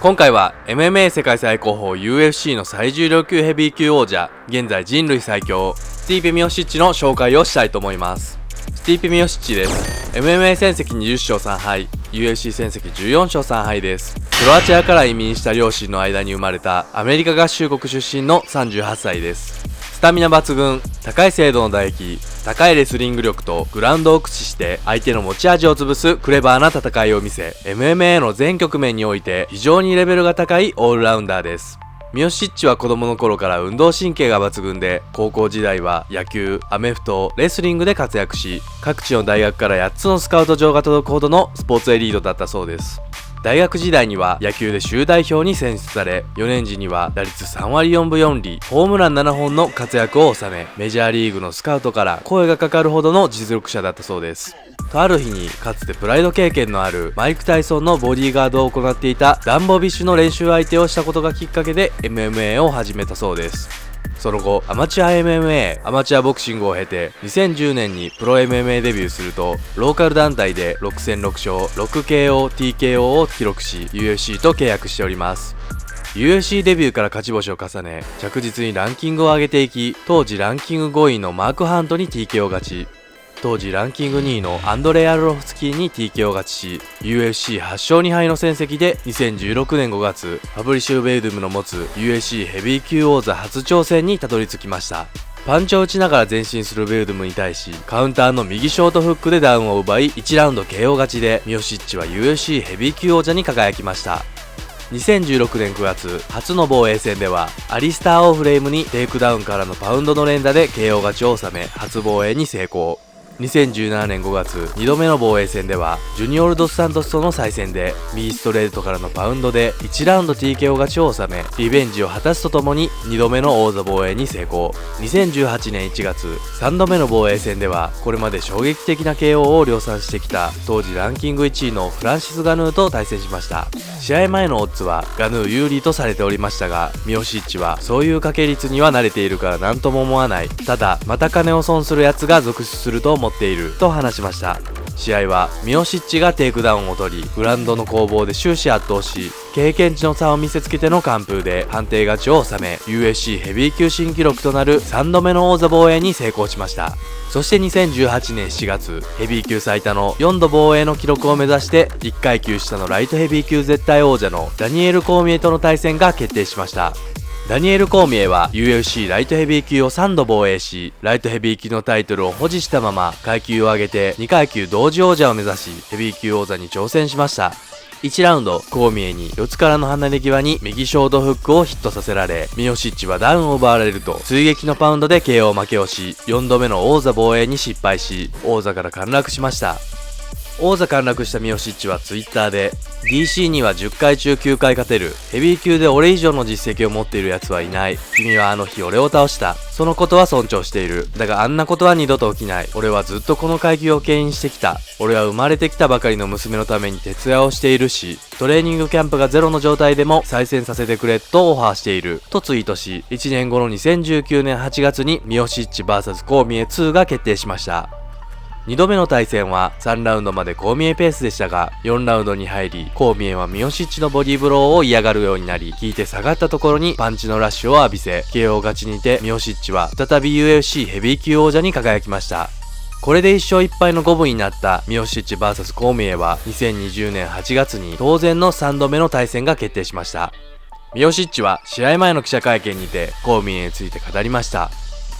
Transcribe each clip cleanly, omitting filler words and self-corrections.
今回は MMA 世界最高峰 UFC の最重量級ヘビー級王者、現在人類最強スティーペ・ミオシッチの紹介をしたいと思います。スティーペ・ミオシッチです。 MMA 戦績20勝3敗、 UFC 戦績14勝3敗です。クロアチアから移民した両親の間に生まれたアメリカ合衆国出身の38歳です。スタミナ抜群、高い精度の打撃、高いレスリング力とグラウンドを駆使して相手の持ち味を潰すクレバーな戦いを見せ、 MMA の全局面において非常にレベルが高いオールラウンダーです。ミオシッチは子供の頃から運動神経が抜群で、高校時代は野球、アメフト、レスリングで活躍し、各地の大学から8つのスカウト状が届くほどのスポーツエリートだったそうです。大学時代には野球で州代表に選出され、4年時には打率3割4分4厘、ホームラン7本の活躍を収め、メジャーリーグのスカウトから声がかかるほどの実力者だったそうです。とある日に、かつてプライド経験のあるマイク・タイソンのボディーガードを行っていたダンボビッシュの練習相手をしたことがきっかけで MMA を始めたそうです。その後、アマチュア MMA、アマチュアボクシングを経て、2010年にプロ MMA デビューすると、ローカル団体で6戦6勝、6KO、TKO を記録し、UFC と契約しております。UFC デビューから勝ち星を重ね、着実にランキングを上げていき、当時ランキング5位のマーク・ハントに TKO 勝ち、当時ランキング2位のアンドレイ・アルロフスキーに TKO 勝ちし、 UFC8 勝2敗の戦績で2016年5月、ファブリシュ・ベイドゥムの持つ UFC ヘビー級王座初挑戦にたどり着きました。パンチを打ちながら前進するベルドゥムに対し、カウンターの右ショートフックでダウンを奪い、1ラウンド KO 勝ちでミオシッチは UFC ヘビー級王者に輝きました。2016年9月、初の防衛戦ではアリスター・オーフレームにテイクダウンからのパウンドの連打で KO 勝ちを収め、初防衛に成功。2017年5月、2度目の防衛戦ではジュニオル・ドスサントスとの再戦で右ストレートからのパウンドで1ラウンド TKO 勝ちを収め、リベンジを果たすとともに2度目の王座防衛に成功。2018年1月、3度目の防衛戦ではこれまで衝撃的な KO を量産してきた当時ランキング1位のフランシス・ガヌーと対戦しました。試合前のオッズはガヌー有利とされておりましたが、ミオシッチはそういう掛け率には慣れているから何とも思わない、ただまた金を損するやつが続出すると思っていると話しました。試合はミオシッチがテイクダウンを取り、グラウンドの攻防で終始圧倒し、経験値の差を見せつけての完封で判定勝ちを収め、 UFC ヘビー級新記録となる3度目の王座防衛に成功しました。そして2018年7月、ヘビー級最多の4度防衛の記録を目指して1階級下のライトヘビー級絶対王者のダニエル・コーミエとの対戦が決定しました。ダニエル・コーミエは UFC ライトヘビー級を3度防衛し、ライトヘビー級のタイトルを保持したまま階級を上げて2階級同時王者を目指し、ヘビー級王座に挑戦しました。1ラウンド、コーミエに四つからの離れ際に右ショートフックをヒットさせられ、ミオシッチはダウンを奪われると追撃のパウンドで KO 負けをし、4度目の王座防衛に失敗し、王座から陥落しました。王座陥落したミオシッチはツイッターで、 DC には10回中9回勝てる、ヘビー級で俺以上の実績を持っている奴はいない、君はあの日俺を倒した、そのことは尊重している、だがあんなことは二度と起きない、俺はずっとこの階級を牽引してきた、俺は生まれてきたばかりの娘のために徹夜をしているし、トレーニングキャンプがゼロの状態でも再戦させてくれとオファーしているとツイートし、1年後の2019年8月にミオシッチ VS コーミエ2が決定しました。2度目の対戦は3ラウンドまでコーミエペースでしたが、4ラウンドに入り、コーミエはミオシッチのボディーブローを嫌がるようになり、引いて下がったところにパンチのラッシュを浴びせ、KO 勝ちにてミオシッチは再び UFC ヘビー級王者に輝きました。これで1勝1敗の五分になったミオシッチ VS コーミエは2020年8月に当然の3度目の対戦が決定しました。ミオシッチは試合前の記者会見にてコーミエについて語りました。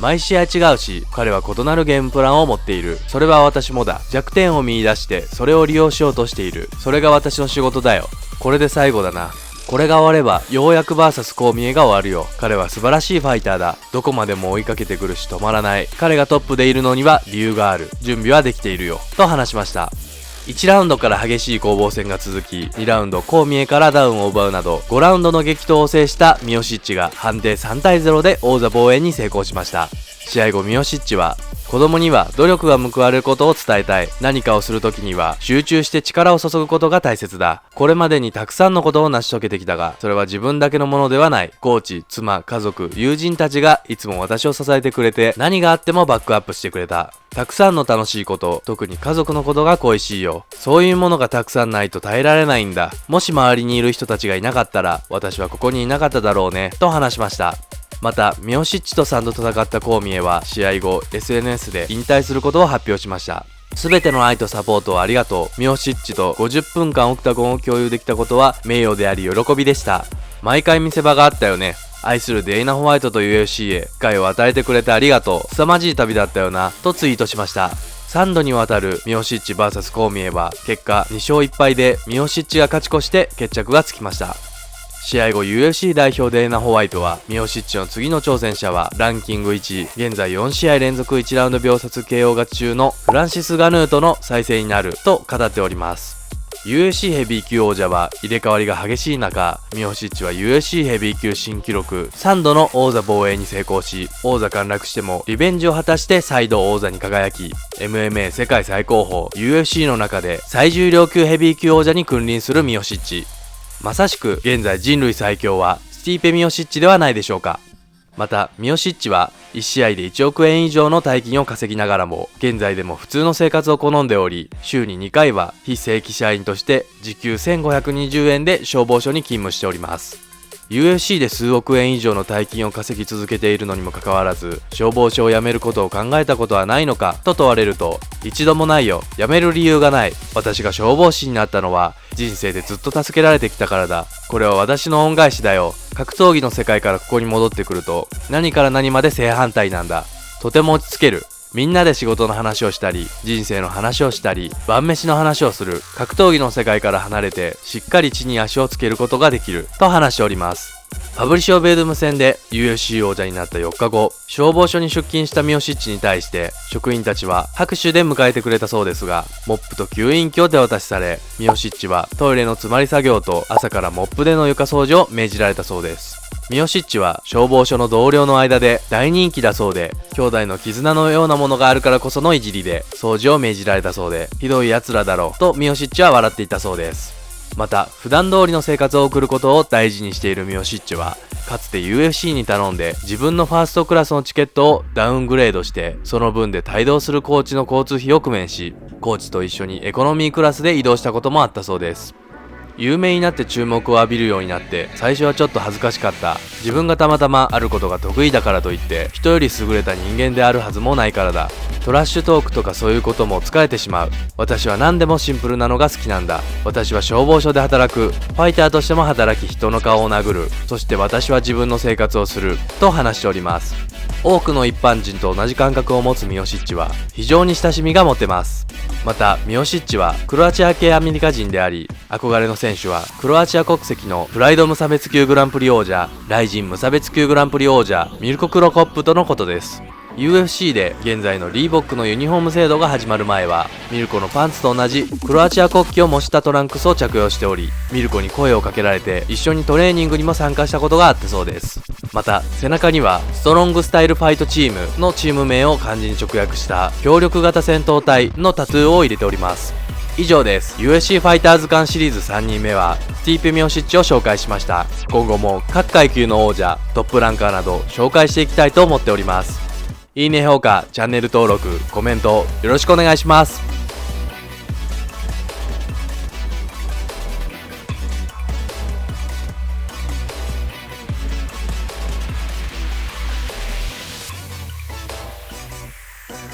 毎試合違うし、彼は異なるゲームプランを持っている。それは私もだ。弱点を見出して、それを利用しようとしている。それが私の仕事だよ。これで最後だな。これが終われば、ようやく VS コーミエが終わるよ。彼は素晴らしいファイターだ。どこまでも追いかけてくるし止まらない。彼がトップでいるのには理由がある。準備はできているよ。と話しました。1ラウンドから激しい攻防戦が続き、2ラウンドコーミエからダウンを奪うなど5ラウンドの激闘を制したミオシッチが判定3対0で王座防衛に成功しました。試合後ミオシッチは、子供には努力が報われることを伝えたい。何かをするときには集中して力を注ぐことが大切だ。これまでにたくさんのことを成し遂げてきたが、それは自分だけのものではない。コーチ、妻、家族、友人たちがいつも私を支えてくれて、何があってもバックアップしてくれた。たくさんの楽しいこと、特に家族のことが恋しいよ。そういうものがたくさんないと耐えられないんだ。もし周りにいる人たちがいなかったら、私はここにいなかっただろうね、と話しました。また、ミオシッチとさんと戦ったコウミエは試合後 SNS で引退することを発表しました。すべての愛とサポートをありがとう。ミオシッチと50分間オクタゴンを共有できたことは名誉であり喜びでした。毎回見せ場があったよね。愛するデイナ・ホワイトと UFC へ機会を与えてくれてありがとう。凄まじい旅だったよな、とツイートしました。3度にわたるミオシッチ VS コウミエは結果2勝1敗でミオシッチが勝ち越して決着がつきました。試合後 UFC 代表デーナ・ホワイトはミオシッチの次の挑戦者はランキング1位、現在4試合連続1ラウンド秒殺 KO 勝ち中のフランシス・ガヌートの再生になると語っております。UFC ヘビー級王者は入れ替わりが激しい中、ミオシッチは UFC ヘビー級新記録3度の王座防衛に成功し、王座陥落してもリベンジを果たして再度王座に輝き、 MMA 世界最高峰 UFC の中で最重量級ヘビー級王者に君臨するミオシッチ。まさしく現在人類最強はスティーペ・ミオシッチではないでしょうか。またミオシッチは1試合で1億円以上の大金を稼ぎながらも現在でも普通の生活を好んでおり、週に2回は非正規社員として時給1520円で消防署に勤務しております。 UFC で数億円以上の大金を稼ぎ続けているのにもかかわらず、消防署を辞めることを考えたことはないのかと問われると、一度もないよ。辞める理由がない。私が消防士になったのは人生でずっと助けられてきたからだ。これは私の恩返しだよ。格闘技の世界からここに戻ってくると何から何まで正反対なんだ。とても落ち着ける。みんなで仕事の話をしたり、人生の話をしたり、晩飯の話をする。格闘技の世界から離れてしっかり地に足をつけることができると話しております。パブリシオベードゥム戦で UFC 王者になった4日後、消防署に出勤したミオシッチに対して職員たちは拍手で迎えてくれたそうですが、モップと吸引器を手渡しされ、ミオシッチはトイレの詰まり作業と朝からモップでの床掃除を命じられたそうです。ミオシッチは消防署の同僚の間で大人気だそうで、兄弟の絆のようなものがあるからこそのいじりで掃除を命じられたそうで、ひどい奴らだろうとミオシッチは笑っていたそうです。また普段通りの生活を送ることを大事にしているミオシッチは、かつて UFC に頼んで自分のファーストクラスのチケットをダウングレードして、その分で帯同するコーチの交通費を工面し、コーチと一緒にエコノミークラスで移動したこともあったそうです。有名になって注目を浴びるようになって最初はちょっと恥ずかしかった。自分がたまたまあることが得意だからといって人より優れた人間であるはずもないからだ。トラッシュトークとかそういうことも疲れてしまう。私は何でもシンプルなのが好きなんだ。私は消防署で働く。ファイターとしても働き人の顔を殴る。そして私は自分の生活をすると話しております。多くの一般人と同じ感覚を持つミオシッチは非常に親しみが持てます。またミオシッチはクロアチア系アメリカ人であり、憧れの選手はクロアチア国籍のプライド無差別級グランプリ王者、ライジン無差別級グランプリ王者ミルコ・クロコップとのことです。 UFC で現在のリーボックのユニフォーム制度が始まる前は、ミルコのパンツと同じクロアチア国旗を模したトランクスを着用しており、ミルコに声をかけられて一緒にトレーニングにも参加したことがあったそうです。また背中にはストロングスタイルファイトチームのチーム名を漢字に直訳した協力型戦闘隊のタトゥーを入れております。以上です。 UFC ファイターズ間シリーズ3人目はスティーペ・ミオシッチを紹介しました。今後も各階級の王者、トップランカーなど紹介していきたいと思っております。いいね、評価、チャンネル登録、コメントよろしくお願いします。